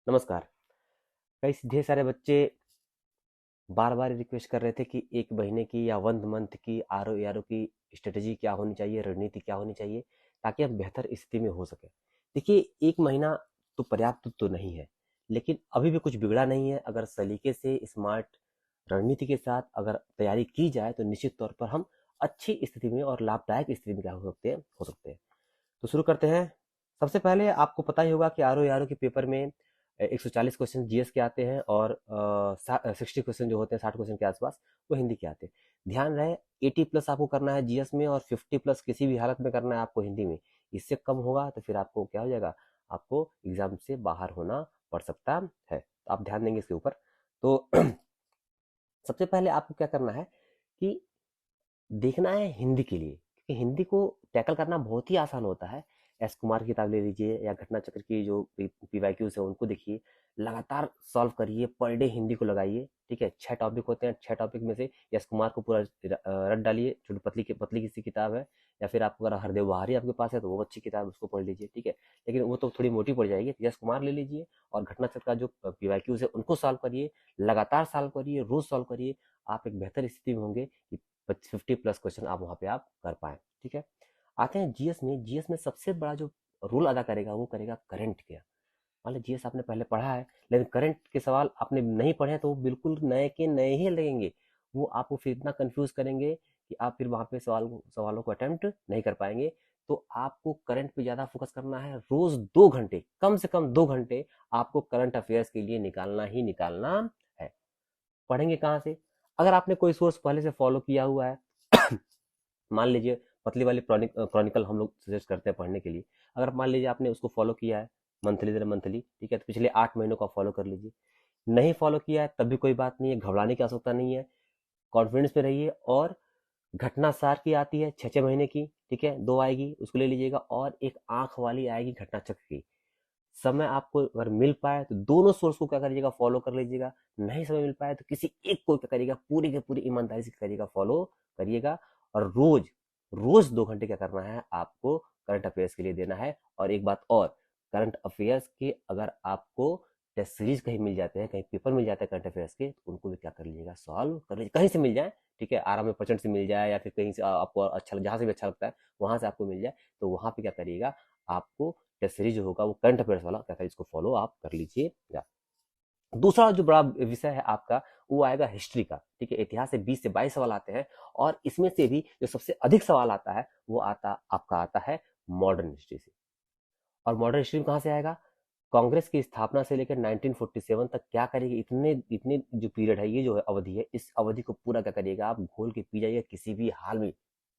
नमस्कार। कई ढेर सारे बच्चे बार बार रिक्वेस्ट कर रहे थे कि एक महीने की या 1 मंथ की आर ओ की स्ट्रेटेजी क्या होनी चाहिए, रणनीति क्या होनी चाहिए, ताकि हम बेहतर स्थिति में हो सके। देखिए, 1 महीना तो पर्याप्त तो नहीं है, लेकिन अभी भी कुछ बिगड़ा नहीं है। अगर सलीके से स्मार्ट रणनीति के साथ अगर तैयारी की जाए तो निश्चित तौर पर हम अच्छी स्थिति में और लाभदायक स्थिति में क्या हो सकते हैं। तो शुरू करते हैं। सबसे पहले आपको पता ही होगा कि आर ओ के पेपर में 140 क्वेश्चन जीएस के आते हैं और 60 क्वेश्चन जो होते हैं, 60 क्वेश्चन के आसपास, वो हिंदी के आते हैं। ध्यान रहे, 80+ आपको करना है जीएस में और 50+ किसी भी हालत में करना है आपको हिंदी में। इससे कम होगा तो फिर आपको क्या हो जाएगा, आपको एग्जाम से बाहर होना पड़ सकता है। तो आप ध्यान देंगे इसके ऊपर। तो सबसे पहले आपको क्या करना है कि देखना है हिंदी के लिए, क्योंकि हिंदी को टैकल करना बहुत ही आसान होता है। एस कुमार की किताब ले लीजिए या घटना चक्र की जो पीवाईक्यूज है उनको देखिए, लगातार सॉल्व करिए, पर डे हिंदी को लगाइए। ठीक है, 6 टॉपिक होते हैं, 6 टॉपिक में से एस कुमार को पूरा रट डालिए। छोटी पतली की पतली किसी किताब है, या फिर आपको अगर हरदेव बहारी आपके पास है तो वो अच्छी किताब है, उसको पढ़ लीजिए। ठीक है, लेकिन वो तो थोड़ी मोटी पड़ जाएगी। यस कुमार ले लीजिए और घटना चक्र का जो पीवाईक्यूज है उनको सॉल्व करिए, लगातार सॉल्व करिए, रोज सॉल्व करिए। आप एक बेहतर स्थिति में होंगे कि 50+ क्वेश्चन आप वहाँ पे आप कर पाएँ। ठीक है, आते हैं जीएस में। जीएस में सबसे बड़ा जो रोल अदा करेगा वो करेगा करंट का। मान लीजिए जीएस आपने पहले पढ़ा है, लेकिन करंट के सवाल आपने नहीं पढ़े हैं तो वो बिल्कुल नए के नए ही लगेंगे। वो आपको फिर इतना कंफ्यूज करेंगे कि आप फिर वहाँ पे सवालों को अटेम्प्ट नहीं कर पाएंगे। तो आपको करंट पे ज़्यादा फोकस करना है। रोज 2 घंटे, कम से कम 2 घंटे आपको करंट अफेयर्स के लिए निकालना ही निकालना है। पढ़ेंगे कहाँ से? अगर आपने कोई सोर्स पहले से फॉलो किया हुआ है, मान लीजिए पतली वाली क्रॉनिकल हम लोग सजेस्ट करते हैं पढ़ने के लिए। अगर मान लीजिए आपने उसको फॉलो किया है मंथली दर मंथली, ठीक है, तो पिछले 8 महीनों का फॉलो कर लीजिए। नहीं फॉलो किया है तब भी कोई बात नहीं है, घबराने की आवश्यकता नहीं है। कॉन्फिडेंस में रहिए। और घटना सार की आती है 6 6 महीने की, ठीक है, 2 आएगी उसको ले लीजिएगा, और एक आंख वाली आएगी घटना चक्र की। समय आपको अगर मिल पाए तो दोनों सोर्स को क्या करिएगा, फॉलो कर लीजिएगा। नहीं समय मिल पाए तो किसी एक को क्या करिएगा, पूरी के पूरी ईमानदारी से करिएगा, फॉलो करिएगा। और रोज रोज 2 घंटे क्या करना है आपको, करंट अफेयर्स के लिए देना है। और एक बात और, करंट अफेयर्स के अगर आपको टेस्ट सीरीज कहीं मिल जाते हैं, कहीं पेपर मिल जाते हैं करंट अफेयर्स के, तो उनको भी क्या कर लीजिएगा, सॉल्व कर लीजिए, कहीं से मिल जाए। ठीक है, आराम में परसेंट से मिल जाए या फिर कहीं से आपको अच्छा, जहां से भी अच्छा लगता है वहां से आपको मिल जाए, तो वहां पे क्या करिएगा, आपको टेस्ट सीरीज जो होगा वो करंट अफेयर्स वाला क्या करिए, इसको फॉलो आप कर लीजिएगा। दूसरा जो बड़ा विषय है आपका, वो आएगा हिस्ट्री का। ठीक है, इतिहास से 20 से 22 सवाल आते हैं, और इसमें से भी जो सबसे अधिक सवाल आता है वो आता है मॉडर्न हिस्ट्री से। और मॉडर्न हिस्ट्री में कहाँ से आएगा, कांग्रेस की स्थापना से लेकर 1947 तक क्या करेगी, इतने इतने जो पीरियड है, ये जो है अवधि है, इस अवधि को पूरा क्या करिएगा, आप घोल के पी जाइएगा किसी भी हाल में।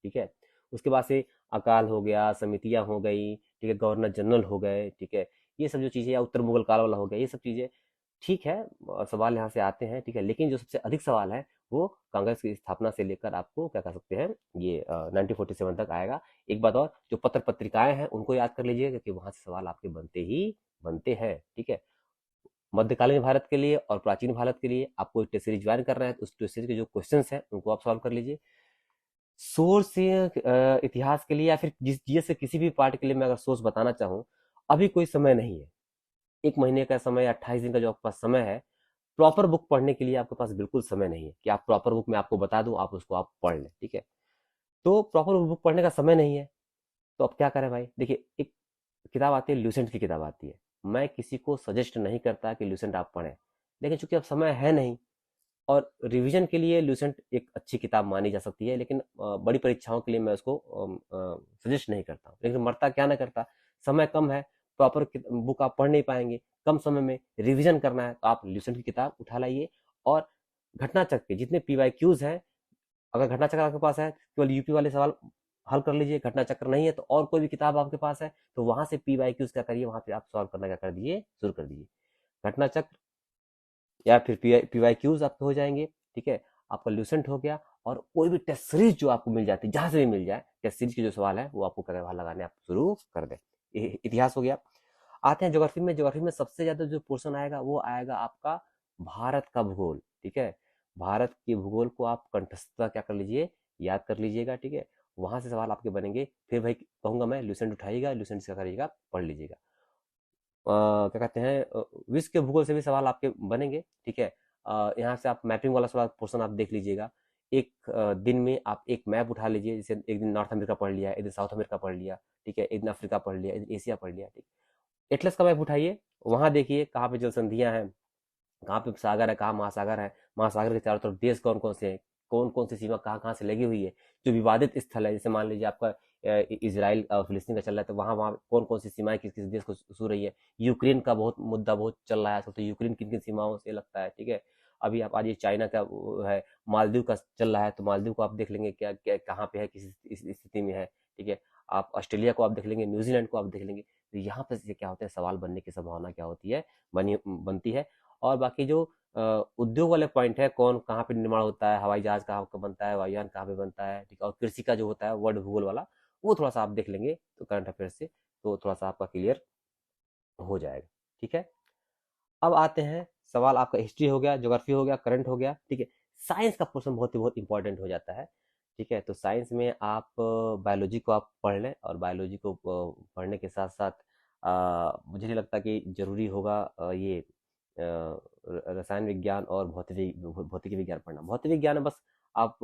ठीक है, उसके बाद से अकाल हो गया, समितियां हो गई, ठीक है, गवर्नर जनरल हो गए, ठीक है, ये सब जो चीजें, या उत्तर मुगल काल वाला हो गया, ये सब चीजें ठीक है। सवाल यहाँ से आते हैं, ठीक है, लेकिन जो सबसे अधिक सवाल है वो कांग्रेस की स्थापना से लेकर आपको क्या कर सकते हैं, ये 1947 तक आएगा। एक बात और, जो पत्र पत्रिकाएं हैं उनको याद कर लीजिए, क्योंकि वहां से सवाल आपके बनते ही बनते हैं। ठीक है, मध्यकालीन भारत के लिए और प्राचीन भारत के लिए आपको टेस्ट सीरीज ज्वाइन करना है, तो उस टेस्ट सीरीज के जो क्वेश्चन हैं उनको आप सॉल्व कर लीजिए। सोर्स से इतिहास के लिए या फिर जिस जीएस से किसी भी पार्ट के लिए मैं अगर सोर्स बताना चाहूँ, अभी कोई समय नहीं है। 1 महीने का समय या 28 दिन का जो आपके पास समय है, प्रॉपर बुक पढ़ने के लिए आपके पास बिल्कुल समय नहीं है कि आप प्रॉपर बुक में आपको बता दूं, आप उसको आप पढ़ लें। ठीक है, तो प्रॉपर बुक पढ़ने का समय नहीं है, तो अब क्या करें भाई। देखिए, एक किताब आती है, ल्यूसेंट की किताब आती है। मैं किसी को सजेस्ट नहीं करता कि ल्यूसेंट आप पढ़ें, लेकिन चूंकि अब समय है नहीं, और रिवीजन के लिए ल्यूसेंट एक अच्छी किताब मानी जा सकती है, लेकिन बड़ी परीक्षाओं के लिए मैं उसको सजेस्ट नहीं करता हूँ। लेकिन मरता क्या ना करता, समय कम है, प्रॉपर बुक आप पढ़ नहीं पाएंगे, कम समय में रिवीजन करना है, तो आप ल्यूसेंट की किताब उठा लाइए। और घटना चक्र के जितने पीवाईक्यूज हैं, अगर घटना चक्र आपके पास है, केवल यूपी वाले सवाल हल कर लीजिए। घटना चक्र नहीं है तो और कोई भी किताब आपके पास है तो वहां से पीवाईक्यूज क्या करिए, वहां पे आप सॉल्व करना क्या कर दिए, शुरू कर दीजिए। घटना चक्र या फिर पीवाईक्यूज आपके हो जाएंगे। ठीक है, आपका ल्यूसेंट हो गया, और कोई भी टेस्ट सीरीज जो आपको मिल जाती है, जहां से भी मिल जाए, टेस्ट सीरीज के जो सवाल है वो आपको क्या वहां लगाने आप शुरू कर दें। इतिहास हो गया। आते हैं ज्योग्राफी में। ज्योग्राफी में सबसे ज्यादा जो पोर्शन आएगा वो आएगा आपका भारत का भूगोल। ठीक है, भारत के भूगोल को आप कंठस्थता क्या कर लीजिए, याद कर लीजिएगा। ठीक है, वहां से सवाल आपके बनेंगे। फिर भाई कहूंगा मैं, ल्यूसेंट उठाइएगा, ल्यूसेंट से करिएगा, पढ़ लीजिएगा। क्या कहते हैं, विश्व के भूगोल से भी सवाल आपके बनेंगे, ठीक है। यहाँ से आप मैपिंग वाला सवाल पोर्शन आप देख लीजिएगा। एक दिन में आप एक मैप उठा लीजिए, जैसे एक दिन नॉर्थ अमेरिका पढ़ लिया, एक दिन साउथ अमेरिका पढ़ लिया, ठीक है, एक दिन अफ्रीका पढ़ लिया, एक दिन एशिया पढ़ लिया, ठीक। एटलस का मैप उठाइए, वहां देखिए कहाँ पे जल संधियां हैं, कहाँ पे सागर है, कहाँ महासागर है, महासागर के चारों तरफ देश कौन कौन से हैं, कौन कौन सी सीमा कहाँ कहाँ से लगी हुई है, जो विवादित स्थल है, जैसे मान लीजिए आपका इसराइल फिलिस्तीन का चल रहा है, तो वहाँ वहाँ कौन कौन सी सीमाएं किस किस देश को छू रही है। यूक्रेन का बहुत मुद्दा बहुत चल रहा है आजकल, तो यूक्रेन किन किन सीमाओं से लगता है, ठीक है। अभी आप आज चाइना का वो है, मालदीव का चल रहा है, तो मालदीव को आप देख लेंगे क्या क्या कहाँ पे है, किस स्थिति में है, ठीक है। आप ऑस्ट्रेलिया को आप देख लेंगे, न्यूजीलैंड को आप देख लेंगे। तो यहाँ पे से क्या होता है, सवाल बनने की संभावना क्या होती है, बनी बनती है। और बाकी जो उद्योग वाले पॉइंट है, कौन कहाँ पे निर्माण होता है, हवाई जहाज कहाँ पे बनता है, वायुयान कहाँ पे बनता है, ठीक है। और कृषि का जो होता है वर्ल्ड भूगोल वाला, वो थोड़ा सा आप देख लेंगे तो करंट अफेयर से, तो थोड़ा सा आपका क्लियर हो जाएगा, ठीक है। अब आते हैं, सवाल आपका हिस्ट्री हो गया, ज्योग्राफी हो गया, करंट हो गया, ठीक है। साइंस का पोर्शन बहुत ही बहुत इंपॉर्टेंट हो जाता है, ठीक है। तो साइंस में आप बायोलॉजी को आप पढ़ लें, और बायोलॉजी को पढ़ने के साथ साथ मुझे नहीं लगता कि जरूरी होगा ये रसायन विज्ञान और भौतिकी विज्ञान पढ़ना। भौतिक विज्ञान में बस आप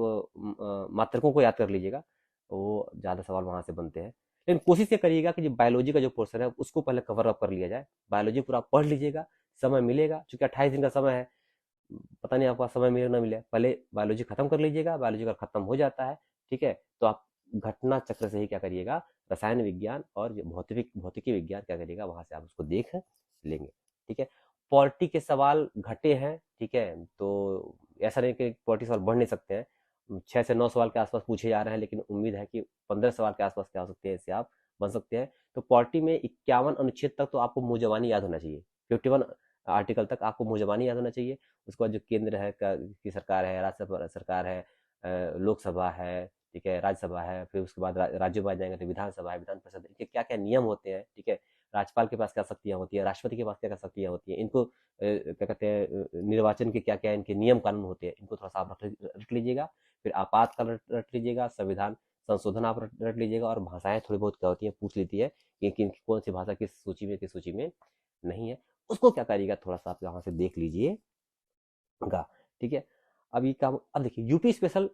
मात्रकों को याद कर लीजिएगा, वो ज़्यादा सवाल वहाँ से बनते हैं। लेकिन कोशिश ये करिएगा कि जो बायोलॉजी का जो पोर्शन है उसको पहले कवर अप कर लिया जाए, बायोलॉजी पूरा पढ़ लीजिएगा, समय मिलेगा, चूंकि 28 दिन का समय है, पता नहीं आपका समय मिले ना मिले, पहले बायोलॉजी खत्म कर लीजिएगा, बायोलॉजी का खत्म हो जाता है, ठीक है। तो आप घटना चक्र से ही क्या करिएगा, रसायन विज्ञान और भौतिकी विज्ञान क्या करिएगा, वहां से आप उसको देख लेंगे, ठीक है। पॉलिटी के सवाल घटे हैं, ठीक है, तो ऐसा नहीं कि पॉलिटी सवाल बढ़ नहीं सकते हैं, 6 से 9 सवाल के आसपास पूछे जा रहे हैं, लेकिन उम्मीद है कि 15 सवाल के आसपास क्या हो सकते हैं, इससे आप बन सकते हैं। तो पॉलिटी में 51 अनुच्छेद तक तो आपको मुंह जबानी याद होना चाहिए, 51 आर्टिकल तक आपको मुंह जबानी याद होना चाहिए। उसके बाद जो केंद्र है की सरकार है, राज्य सरकार है, लोकसभा है, ठीक है, राज्यसभा है, फिर उसके बाद राज्यों में आ जाएंगे तो विधानसभा है, विधान परिषद, इनके क्या क्या नियम होते हैं, ठीक है। राज्यपाल के पास क्या शक्तियां होती है, राष्ट्रपति के पास क्या क्या शक्तियां होती है, इनको क्या कहते हैं, निर्वाचन के क्या क्या इनके नियम कानून होते हैं, इनको थोड़ा सा आप रट लीजिएगा। फिर आपातकाल रट लीजिएगा, संविधान संशोधन आप रट लीजिएगा, और भाषाएं थोड़ी बहुत क्या होती है पूछ लेती है कि कौन सी भाषा किस सूची में, किस सूची में नहीं है, उसको क्या करिएगा, थोड़ा सा आप यहाँ से देख लीजिएगा, ठीक है। अब ये काम, अब देखिए यूपी स्पेशल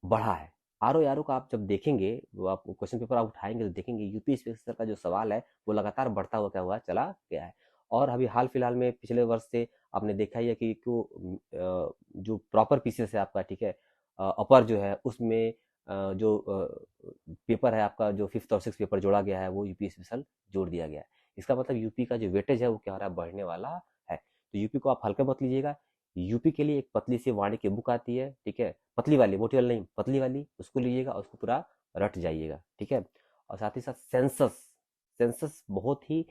बढ़ा है, आर ओ का आप जब देखेंगे, वो आप क्वेश्चन पेपर आप उठाएंगे तो देखेंगे यूपी स्पेशल का जो सवाल है वो लगातार बढ़ता हुआ क्या हुआ चला गया है। और अभी हाल फिलहाल में पिछले वर्ष से आपने देखा ही है कि जो प्रॉपर पीसीएस है आपका, ठीक है, अपर जो है उसमें जो पेपर है आपका, जो 5th और 6th पेपर जोड़ा गया है वो यूपी स्पेशल जोड़ दिया गया है। इसका मतलब यूपी का जो वेटेज है वो क्या हो रहा है, बढ़ने वाला है। तो यूपी को आप हल्का मत लीजिएगा। यूपी के लिए एक पतली सी वाणी की बुक आती है, ठीक है, पतली वाली, मोटी वाली नहीं, पतली वाली, उसको लीजिएगा और उसको पूरा रट जाइएगा, ठीक है। और साथ ही साथ सेंसस, सेंसस बहुत ही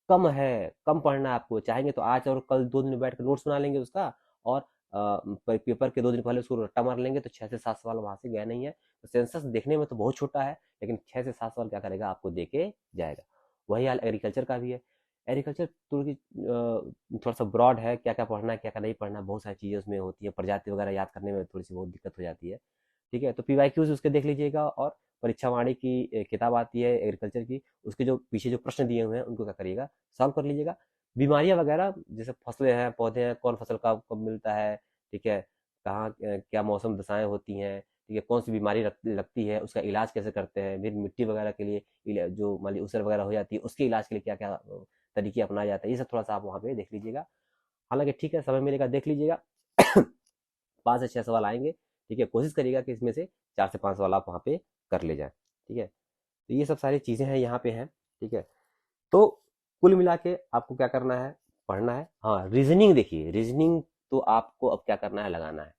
कम है, कम पढ़ना है आपको, चाहेंगे तो आज और कल 2 दिन में बैठ कर नोट्स बना लेंगे उसका, और पेपर के 2 दिन पहले उसको रट्टा मार लेंगे, तो 6 से 7 सवाल वहां से गए नहीं है। तो सेंसस देखने में तो बहुत छोटा है, लेकिन 6 से 7 सवाल क्या करेगा, आपको दे के जाएगा। वही हाल एग्रीकल्चर का भी है। एग्रीकल्चर थोड़ी थोड़ा सा ब्रॉड है, क्या क्या पढ़ना है क्या क्या नहीं पढ़ना है, बहुत सारी चीज़ें उसमें होती है, प्रजाति वगैरह याद करने में थोड़ी सी बहुत दिक्कत हो जाती है, ठीक है। तो पीवाईक्यूज उसके देख लीजिएगा, और परीक्षा वाणी की किताब आती है एग्रीकल्चर की, उसके जो पीछे जो प्रश्न दिए हुए हैं उनको क्या करिएगा, सॉल्व कर लीजिएगा। बीमारियां वगैरह जैसे फसलें हैं, पौधे हैं, कौन फसल का कब मिलता है, ठीक है, कहाँ क्या मौसम दशाएं होती हैं, ठीक है, कौन सी बीमारी लगती है, उसका इलाज कैसे करते हैं, फिर मिट्टी वगैरह के लिए जो मान ली उसर वगैरह हो जाती है उसके इलाज के लिए क्या क्या तरीके अपनाए जाते हैं, ये सब थोड़ा सा आप वहाँ पे देख लीजिएगा। हालांकि ठीक है, समय मिलेगा देख लीजिएगा। 5 से 6 सवाल आएंगे, ठीक है, कोशिश करिएगा कि इसमें से 4 से 5 सवाल आप वहाँ पे कर ले जाए, ठीक है। तो ये सब सारी चीज़ें हैं यहाँ पे हैं, ठीक है। तो कुल मिला के आपको क्या करना है, पढ़ना है। हाँ, रीजनिंग देखिए, रीजनिंग तो आपको अब क्या करना है, लगाना है,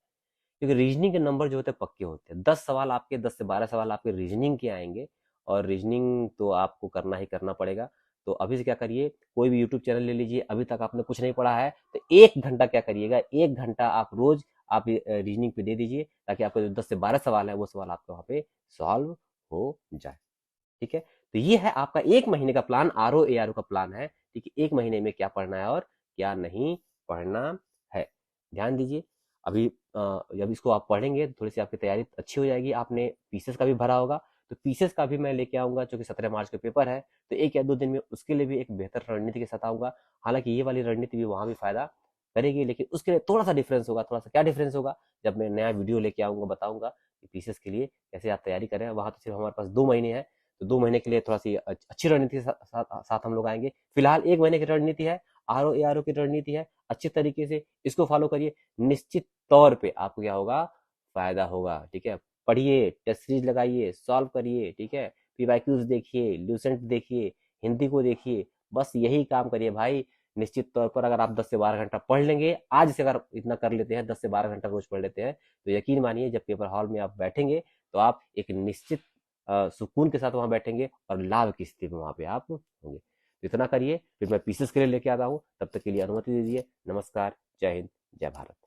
क्योंकि रीजनिंग के नंबर जो होते हैं पक्के होते हैं। 10 सवाल आपके, 10 से 12 सवाल आपके रीजनिंग के आएंगे, और रीजनिंग तो आपको करना ही करना पड़ेगा। तो अभी से क्या करिए, कोई भी यूट्यूब चैनल ले लीजिए, अभी तक आपने कुछ नहीं पढ़ा है तो 1 घंटा क्या करिएगा, 1 घंटा आप रोज आप रीजनिंग पे दे दीजिए, ताकि आपके जो 10 से 12 सवाल है वो सवाल आपके वहाँ पे सॉल्व हो जाए, ठीक है। तो ये है आपका 1 महीने का प्लान, आर ओ का प्लान है, ठीक है। 1 महीने में क्या पढ़ना है और क्या नहीं पढ़ना है, ध्यान दीजिए। अभी जब इसको आप पढ़ेंगे तो थोड़ी सी आपकी तैयारी अच्छी हो जाएगी। आपने पीसेस का भी भरा होगा, तो पीसेस का भी मैं लेके आऊंगा, जो कि 17 मार्च का पेपर है, तो 1 या 2 दिन में उसके लिए भी एक बेहतर रणनीति के साथ आऊंगा। हालांकि ये वाली रणनीति भी वहां भी फायदा करेगी, लेकिन उसके लिए थोड़ा सा डिफरेंस होगा। थोड़ा सा क्या डिफरेंस होगा, जब मैं नया वीडियो लेके आऊंगा, बताऊंगा कि पीसेस के लिए कैसे आप तैयारी करें। वहां तो सिर्फ हमारे पास 2 महीने हैं, तो 2 महीने के लिए थोड़ा सी अच्छी रणनीति के साथ हम लोग आएंगे। फिलहाल 1 महीने की रणनीति है, RO ARO की रणनीति है, अच्छी तरीके से इसको फॉलो करिए, निश्चित तौर पे आपको क्या होगा, फायदा होगा। ठीक है, पढ़िए, टेस्ट सीरीज लगाइए, सॉल्व करिए, ठीक है, PYQs देखिए, ल्यूसेंट देखिए, हिंदी को देखिए, बस यही काम करिए भाई। निश्चित तौर पर अगर आप 10 से 12 घंटा पढ़ लेंगे, आज से अगर इतना कर लेते हैं, 10 से 12 घंटा रोज पढ़ लेते हैं, तो यकीन मानिए जब पेपर हॉल में आप बैठेंगे, तो आप एक निश्चित सुकून के साथ वहां बैठेंगे और लाभ की स्थिति में वहां पे आप होंगे। तो इतना करिए, फिर मैं पीसेस के लिए लेके आता हूँ। तब तक के लिए अनुमति दीजिए। नमस्कार, जय हिंद, जय भारत।